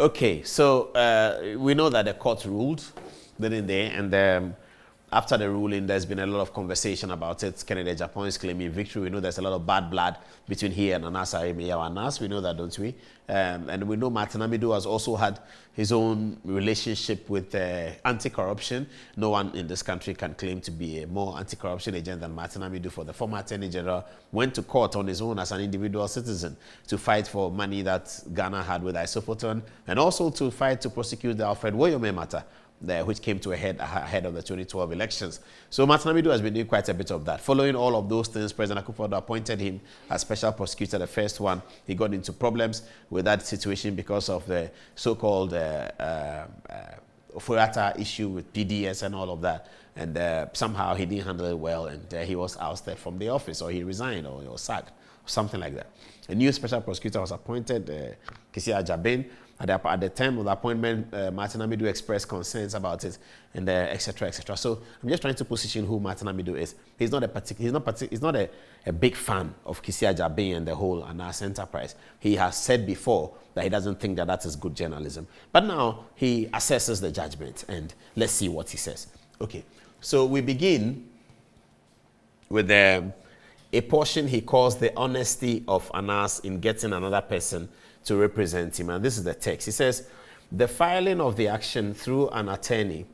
Okay, so we know that the court ruled, didn't they? And after the ruling, there's been a lot of conversation about it. Kennedy Agyapong is claiming victory. We know there's a lot of bad blood between he and ANAS ANAS. We know that, don't we? And we know Martin Amidu has also had his own relationship with anti-corruption. No one in this country can claim to be a more anti-corruption agent than Martin Amidu. For the former Attorney General, went to court on his own as an individual citizen to fight for money that Ghana had with Isopoton, and also to fight to prosecute the Alfred Woyome matter, which came to a head ahead of the 2012 elections. So Martin Amidu has been doing quite a bit of that. Following all of those things, President Akufo-Addo appointed him as special prosecutor, the first one. He got into problems with that situation because of the so-called Ofurata issue with PDS and all of that. And somehow he didn't handle it well, and he was ousted from the office, or he resigned, or he was sacked, something like that. A new special prosecutor was appointed, Kennedy Agyapong. At the time of the appointment, Martin Amidu expressed concerns about it, and et cetera, et cetera. So I'm just trying to position who Martin Amidu is. He's not a big fan of Kennedy Agyapong and the whole ANAS enterprise. He has said before that he doesn't think that is good journalism. But now he assesses the judgment, and let's see what he says. Okay, so we begin with a portion he calls the honesty of ANAS in getting another person to represent him. And this is the text. He says, the filing of the action through an attorney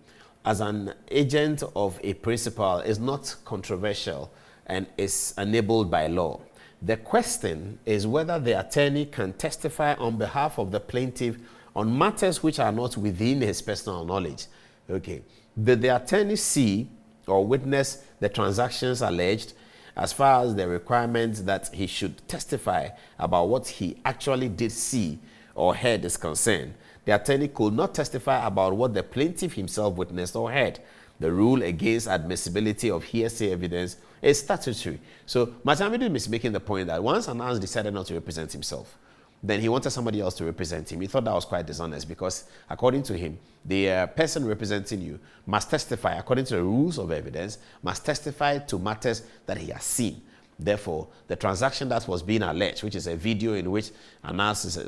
as an agent of a principal is not controversial and is enabled by law. The question is whether the attorney can testify on behalf of the plaintiff on matters which are not within his personal knowledge. Okay. Did the attorney see or witness the transactions alleged? As far as the requirement that he should testify about what he actually did see or heard is concerned, the attorney could not testify about what the plaintiff himself witnessed or heard. The rule against admissibility of hearsay evidence is statutory. So Martin Amidu is making the point that once ANAS decided not to represent himself, then he wanted somebody else to represent him. He thought that was quite dishonest because, according to him, the person representing you must testify, according to the rules of evidence, must testify to matters that he has seen. Therefore, the transaction that was being alleged, which is a video in which ANAS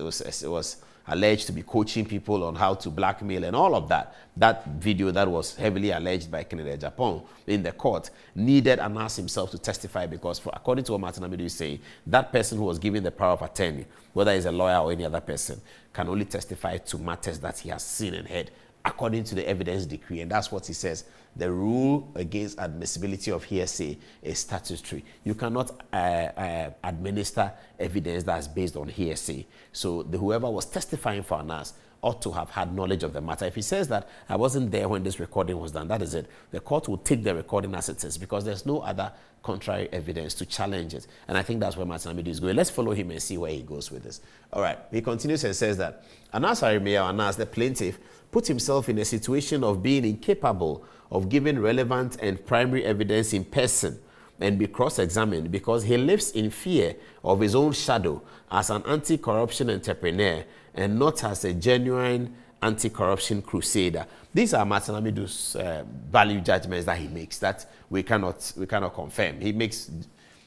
was alleged to be coaching people on how to blackmail and all of that, that video that was heavily alleged by Kennedy Agyapong in the court, needed ANAS himself to testify because, according to what Martin Amidu is saying, that person who was given the power of attorney, whether he's a lawyer or any other person, can only testify to matters that he has seen and heard, according to the evidence decree. And that's what he says. The rule against admissibility of hearsay is statutory. You cannot administer evidence that's based on hearsay. So whoever was testifying for ANAS ought to have had knowledge of the matter. If he says that I wasn't there when this recording was done, that is it. The court will take the recording as it is because there's no other contrary evidence to challenge it. And I think that's where Martin Amidu is going. Let's follow him and see where he goes with this. All right. He continues and says that ANAS, the plaintiff, put himself in a situation of being incapable of giving relevant and primary evidence in person and be cross-examined because he lives in fear of his own shadow as an anti-corruption entrepreneur and not as a genuine anti-corruption crusader. These are Martin Amidu's value judgments that he makes that we cannot confirm. He makes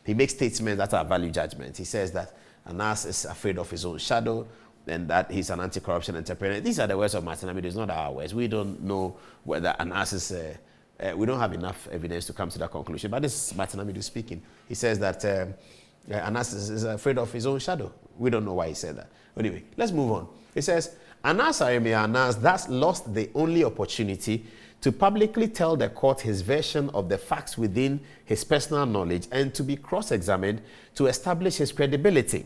statements that are value judgments. He says that ANAS is afraid of his own shadow and that he's an anti-corruption entrepreneur. These are the words of Martin Amidu. It's not our words. We don't know whether ANAS is... we don't have enough evidence to come to that conclusion. But this is Martin Amidu speaking. He says that ANAS is afraid of his own shadow. We don't know why he said that. Anyway, let's move on. He says, ANAS thus lost the only opportunity to publicly tell the court his version of the facts within his personal knowledge and to be cross-examined to establish his credibility.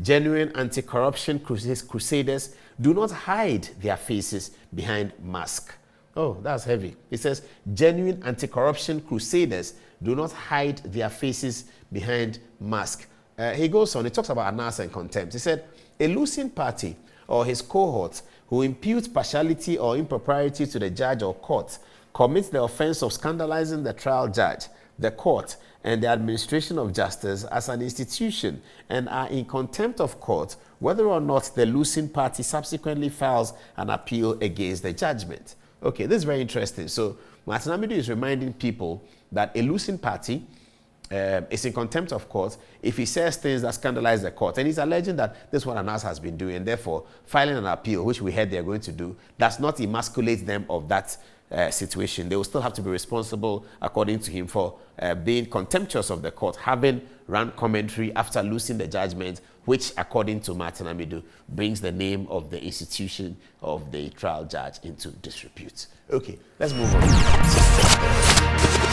Genuine anti-corruption crusaders do not hide their faces behind masks. Oh, that's heavy. It says, genuine anti-corruption crusaders do not hide their faces behind masks. He goes on, he talks about ANAS and contempt. He said, a losing party or his cohort who impute partiality or impropriety to the judge or court commits the offense of scandalizing the trial judge, the court, and the administration of justice as an institution and are in contempt of court whether or not the losing party subsequently files an appeal against the judgment. Okay, this is very interesting. So Martin Amidu is reminding people that a losing party is in contempt of court if he says things that scandalize the court. And he's alleging that this is what ANAS has been doing. And therefore, filing an appeal, which we heard they're going to do, does not emasculate them of that situation. They will still have to be responsible, according to him, for being contemptuous of the court, having run commentary after losing the judgment, which, according to Martin Amidu, brings the name of the institution of the trial judge into disrepute. Okay, let's move on.